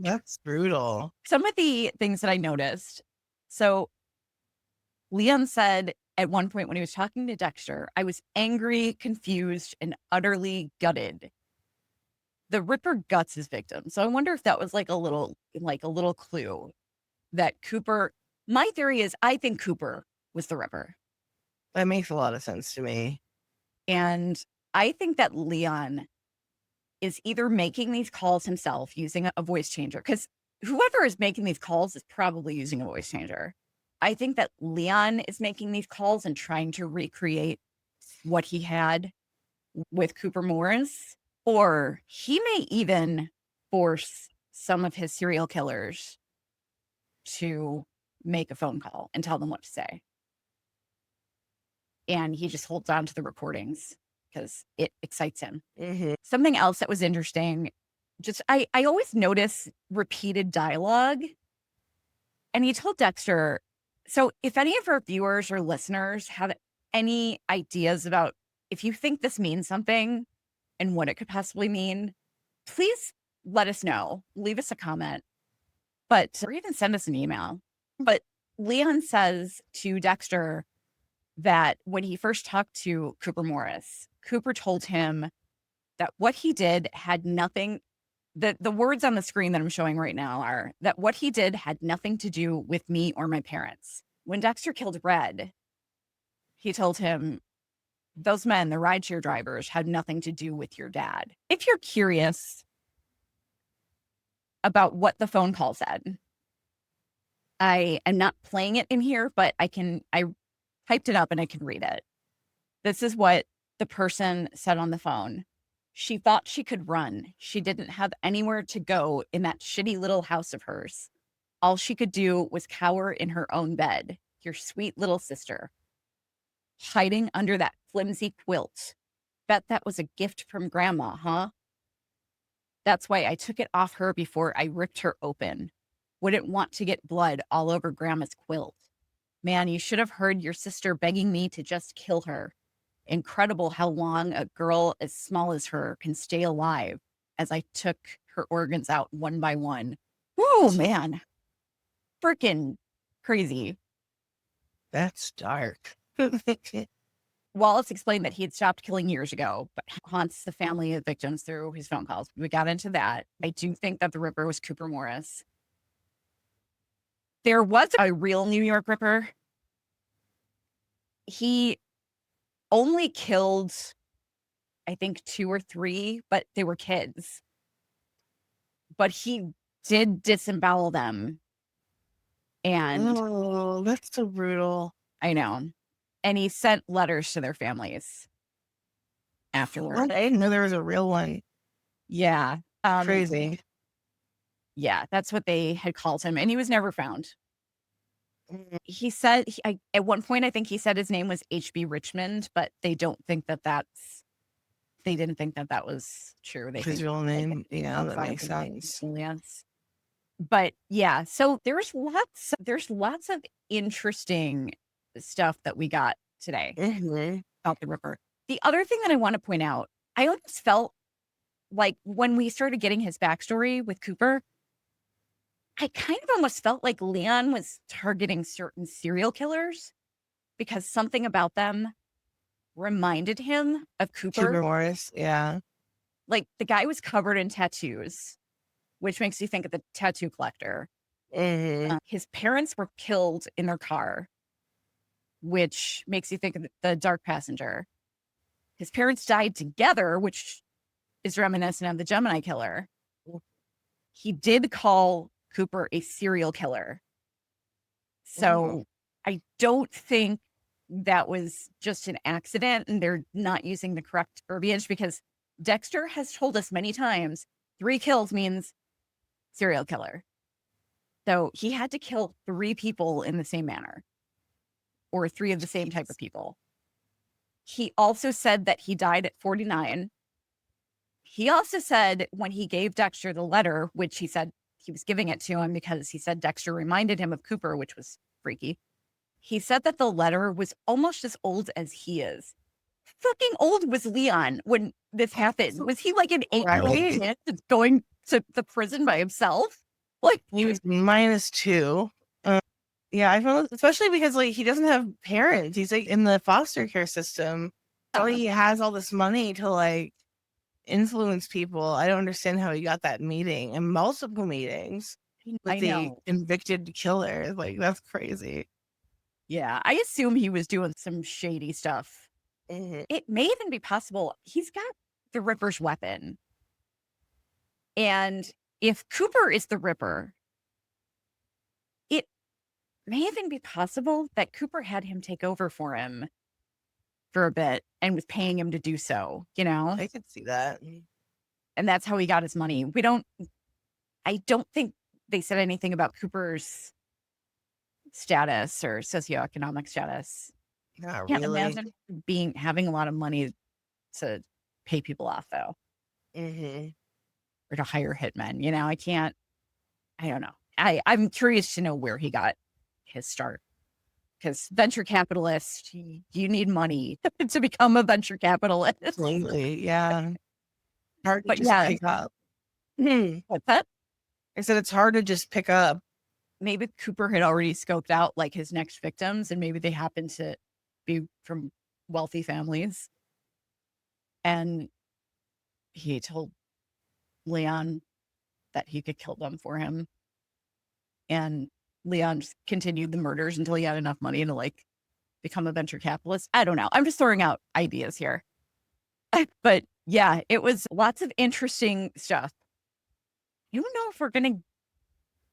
That's brutal. some of the things that I noticed. So Leon said at one point when he was talking to Dexter, I was angry, confused, and utterly gutted. The Ripper guts his victim. So I wonder if that was like a little clue that Cooper, my theory is I think Cooper was the Ripper. That makes a lot of sense to me. And I think that Leon is either making these calls himself using a voice changer, because whoever is making these calls is probably using a voice changer. I think that Leon is making these calls and trying to recreate what he had with Cooper Morris, or he may even force some of his serial killers to make a phone call and tell them what to say. And he just holds on to the recordings because it excites him. Mm-hmm. Something else that was interesting, just I always notice repeated dialogue. And he told Dexter, so if any of our viewers or listeners have any ideas about if you think this means something and what it could possibly mean, please let us know. Leave us a comment, or even send us an email. But Leon says to Dexter that when he first talked to Cooper Morris, Cooper told him that what he did had nothing, the words on the screen that I'm showing right now are that what he did had nothing to do with me or my parents. When Dexter killed Red, he told him, those men, the rideshare drivers, had nothing to do with your dad. If you're curious about what the phone call said, I am not playing it in here, but I typed it up and I can read it. This is what the person said on the phone. She thought she could run. She didn't have anywhere to go in that shitty little house of hers. All she could do was cower in her own bed. Your sweet little sister. Hiding under that flimsy quilt. Bet that was a gift from Grandma, huh? That's why I took it off her before I ripped her open. Wouldn't want to get blood all over Grandma's quilt. Man, you should have heard your sister begging me to just kill her. Incredible how long a girl as small as her can stay alive as I took her organs out one by one. Whoa, man. Freaking crazy. That's dark. Wallace explained that he had stopped killing years ago, but haunts the family of victims through his phone calls. We got into that. I do think that the Ripper was Cooper Morris. There was a real New York Ripper. He only killed, I think, 2 or 3, but they were kids. But he did disembowel them. And oh, that's so brutal. I know. And he sent letters to their families afterward. What? I didn't know there was a real one. Yeah. Crazy. Yeah, that's what they had called him. And he was never found. He said, at one point, I think he said his name was H.B. Richmond, but they don't think that they didn't think that that was true. They His think real name. Yeah, that makes sense. Yes. But yeah, so there's lots of interesting stuff that we got today about the Ripper. The other thing that I want to point out, I almost felt like when we started getting his backstory with Cooper, I kind of almost felt like Leon was targeting certain serial killers because something about them reminded him of Cooper Morris, yeah. Like the guy was covered in tattoos, which makes you think of the tattoo collector. His parents were killed in their car, which makes you think of the dark passenger. His parents died together, which is reminiscent of the Gemini killer. He did call Cooper a serial killer. So I don't think that was just an accident and they're not using the correct verbiage, because Dexter has told us many times 3 kills means serial killer. So he had to kill 3 people in the same manner, or 3 of the same type of people. He also said that he died at 49. He also said when he gave Dexter the letter, which he said he was giving it to him because he said Dexter reminded him of Cooper, which was freaky. He said that the letter was almost as old as he is. Fucking old was Leon when this happened? Was he like an 8-year-old Right. kid that's going to the prison by himself? Like, He was -2. Yeah, I feel, especially because like he doesn't have parents. He's like in the foster care system. So he has all this money to like influence people. I don't understand how he got that meeting and multiple meetings with I the know. convicted killer. Like that's crazy. Yeah, I assume he was doing some shady stuff. Mhm. It may even be possible he's got the Ripper's weapon. And if Cooper is the Ripper, it may even be possible that Cooper had him take over for him for a bit and was paying him to do so, you know? I could see that. And that's how he got his money. I don't think they said anything about Cooper's status or socioeconomic status. Not Can't really. imagine having a lot of money to pay people off though, Hmm. or to hire hitmen. You know, I don't know. I'm curious to know where he got his start, because venture capitalist, you need money to become a venture capitalist. Absolutely. Yeah. Hard to But just yeah, pick up. Hmm. what's that? I said it's hard to just pick up. Maybe Cooper had already scoped out like his next victims, and maybe they happened to be from wealthy families. And he told Leon that he could kill them for him. And Leon just continued the murders until he had enough money to like become a venture capitalist. I don't know. I'm just throwing out ideas here. But yeah, it was lots of interesting stuff. I don't know if we're going to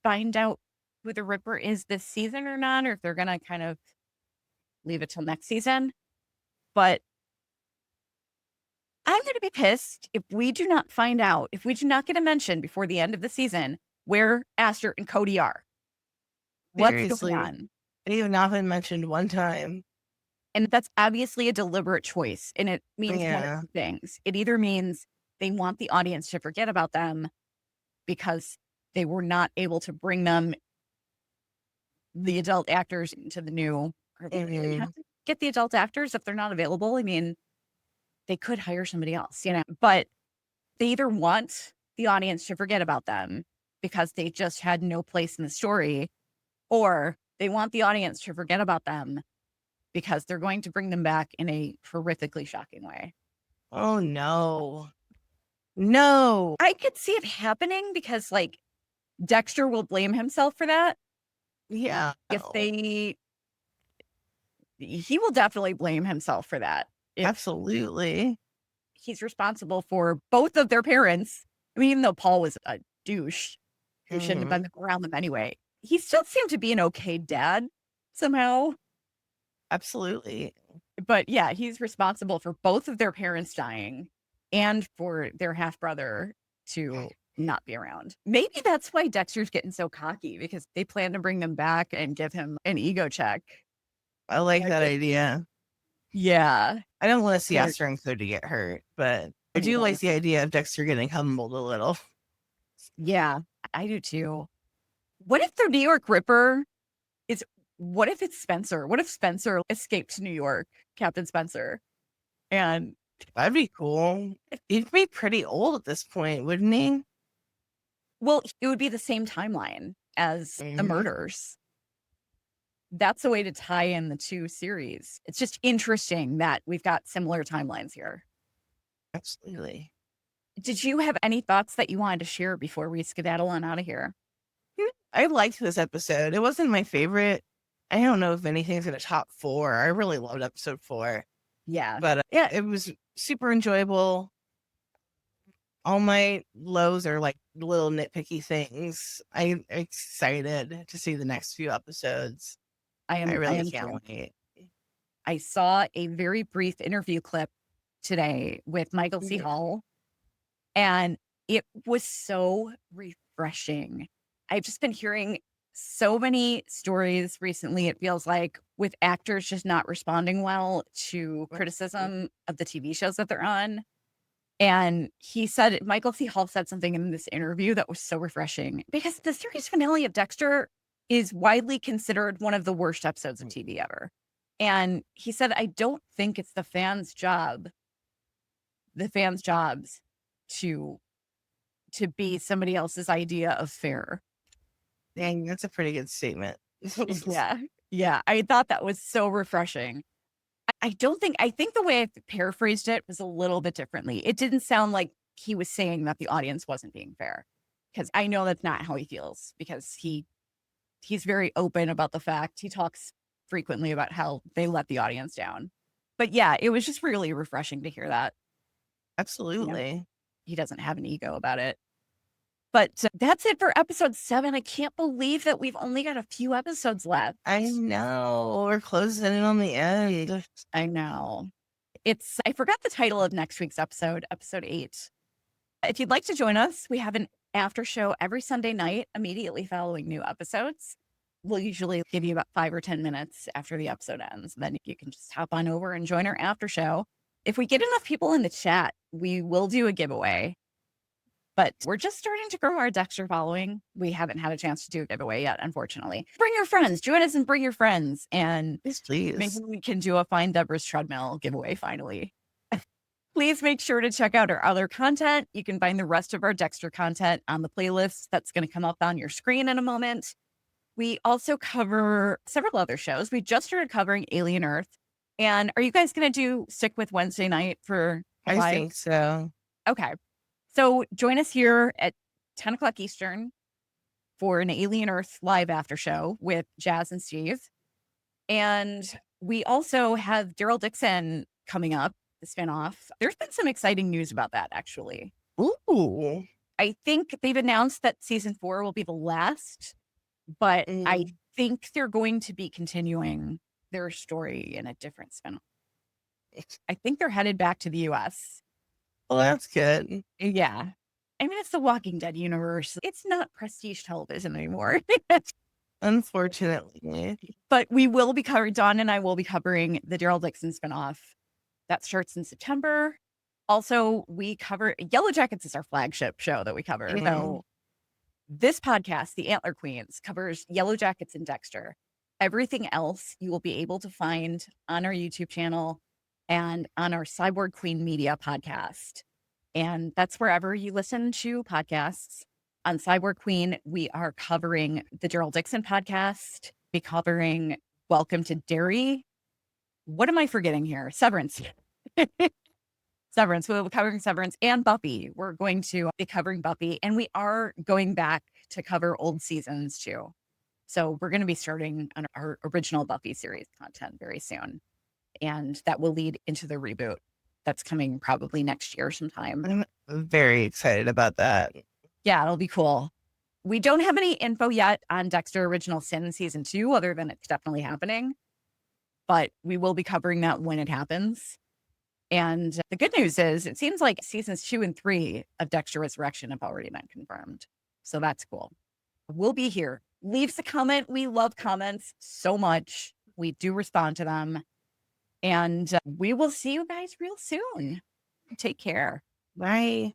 find out who the Ripper is this season or not, or if they're going to kind of leave it till next season. But I'm going to be pissed if we do not find out, if we do not get a mention before the end of the season where Aster and Cody are. What's going Seriously. on? They have not been mentioned one time. And that's obviously a deliberate choice. And it means one of Yeah. two things. It either means they want the audience to forget about them because they were not able to bring them, the adult actors, into the new, or they don't even have to get the adult actors if they're not available. I mean, they could hire somebody else, you know, but they either want the audience to forget about them because they just had no place in the story, or they want the audience to forget about them because they're going to bring them back in a horrifically shocking way. Oh no. No. I could see it happening because like Dexter will blame himself for that. Yeah. If he will definitely blame himself for that. If Absolutely. he's responsible for both of their parents. I mean, even though Paul was a douche who shouldn't have been around them anyway, he still seemed to be an okay dad somehow. Absolutely. But yeah, he's responsible for both of their parents dying and for their half brother to not be around. Maybe that's why Dexter's getting so cocky, because they plan to bring them back and give him an ego check. I like that idea. Yeah. I don't want to see Or- Aster and Cody get hurt, but I Me do like neither. the idea of Dexter getting humbled a little. Yeah, I do too. What if the New York Ripper is, what if it's Spencer? What if Spencer escaped to New York, Captain Spencer? And That'd be cool. He'd be pretty old at this point, wouldn't he? well, it would be the same timeline as the Mhm. murders. That's a way to tie in the two series. It's just interesting that we've got similar timelines here. Absolutely. Did you have any thoughts that you wanted to share before we skedaddle on out of here? I liked this episode. It wasn't my favorite. I don't know if anything's in the top 4. I really loved episode 4. Yeah. But yeah, it was super enjoyable. All my lows are like little nitpicky things. I'm excited to see the next few episodes. I I am really too. can't wait. I saw a very brief interview clip today with Michael C. Mhm. Hall, and it was so refreshing. I've just been hearing so many stories recently, it feels like, with actors just not responding well to Right. criticism of the TV shows that they're on. And he said, Michael C. Hall said something in this interview that was so refreshing because the series finale of Dexter is widely considered one of the worst episodes of TV ever. And he said, I don't think it's the fans' jobs to be somebody else's idea of fair. Dang, that's a pretty good statement. Yeah. Yeah. I thought that was so refreshing. I think the way I paraphrased it was a little bit differently. It didn't sound like he was saying that the audience wasn't being fair, because I know that's not how he feels, because he's very open about the fact. He talks frequently about how they let the audience down. But yeah, it was just really refreshing to hear that, you know, Absolutely. he doesn't have an ego about it. But that's it for episode 7. I can't believe that we've only got a few episodes left. I know. We're closing in on the end. I know. I forgot the title of next week's episode, episode 8. If you'd like to join us, we have an after show every Sunday night immediately following new episodes. We'll usually give you about 5 or 10 minutes after the episode ends. Then you can just hop on over and join our after show. If we get enough people in the chat, we will do a giveaway. But we're just starting to grow our Dexter following. We haven't had a chance to do a giveaway yet, unfortunately. Bring your friends. Join us and bring your friends. And Yes, maybe please. we can do a Find Deborah's Treadmill giveaway finally. Please make sure to check out our other content. You can find the rest of our Dexter content on the playlist that's going to come up on your screen in a moment. We also cover several other shows. We just started covering Alien Earth. And are you guys going to stick with Wednesday night for I live? think so. Okay. So join us here at 10 o'clock Eastern for an Alien Earth live after show with Jazz and Steve. And we also have Daryl Dixon coming up, the spinoff. There's been some exciting news about that, actually. Ooh. I think they've announced that season 4 will be the last, but I Mm. think they're going to be continuing their story in a different spinoff. I think they're headed back to the US. Well, that's good. Yeah. I mean, it's the Walking Dead universe. It's not prestige television anymore. Unfortunately. But we will be covering, Dawn and I will be covering the Daryl Dixon spinoff. That starts in September. Also, we cover Yellow Jackets is our flagship show that we cover. Mhm. So this podcast, The Antler Queens, covers Yellow Jackets and Dexter. Everything else you will be able to find on our YouTube channel and on our Cyborg Queen Media podcast. And that's wherever you listen to podcasts. On Cyborg Queen, we are covering the Daryl Dixon podcast. Be covering Welcome to Derry. What am I forgetting here? Severance. Severance. We'll be covering Severance and Buffy. We're going to be covering Buffy, and we are going back to cover old seasons too. So we're going to be starting on our original Buffy series content very soon. And that will lead into the reboot that's coming probably next year sometime. I'm very excited about that. Yeah, it'll be cool. We don't have any info yet on Dexter Original Sin season 2, other than it's definitely happening. But we will be covering that when it happens. And the good news is it seems like seasons 2 and 3 of Dexter Resurrection have already been confirmed. So that's cool. We'll be here. Leave us a comment. We love comments so much. We do respond to them. And we will see you guys real soon. Take care. Bye.